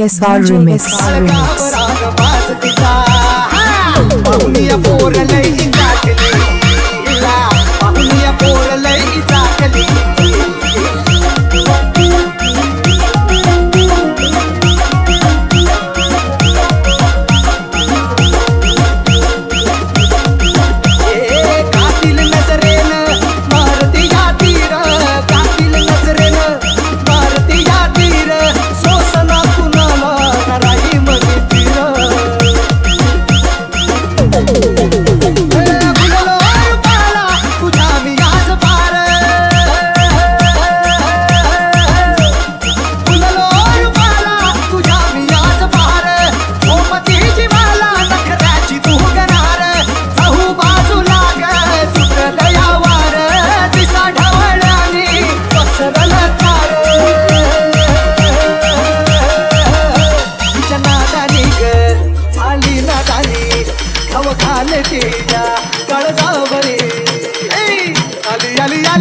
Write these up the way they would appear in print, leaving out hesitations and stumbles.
SR Remix.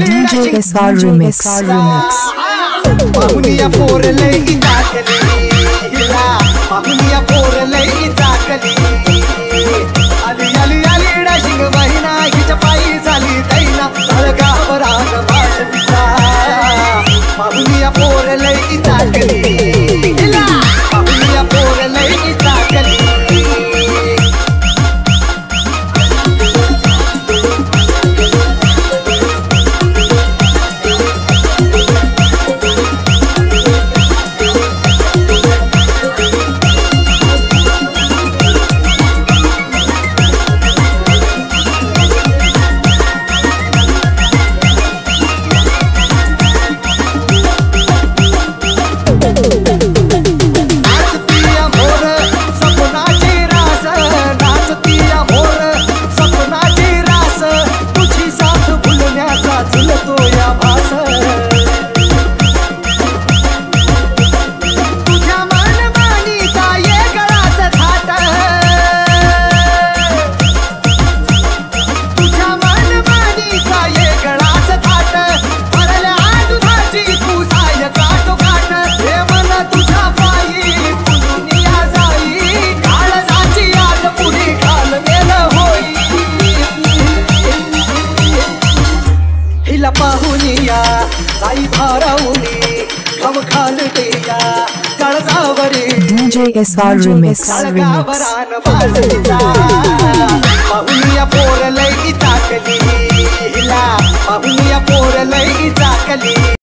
DJ SR Remix. Mahunia por lei itakali, mahunia por lei itakali. Ali ali ali dashing bahina hichapai zali daina salga baran bashita. Mahunia por lei itakali, mahunia por lei itakali. पाहुनिया Sai भाराउनी हम खाल दिया कळजावरी DJ SR Remix. पाहुनिया पोर लई टाकली हिला पाहुनिया पोर लई टाकली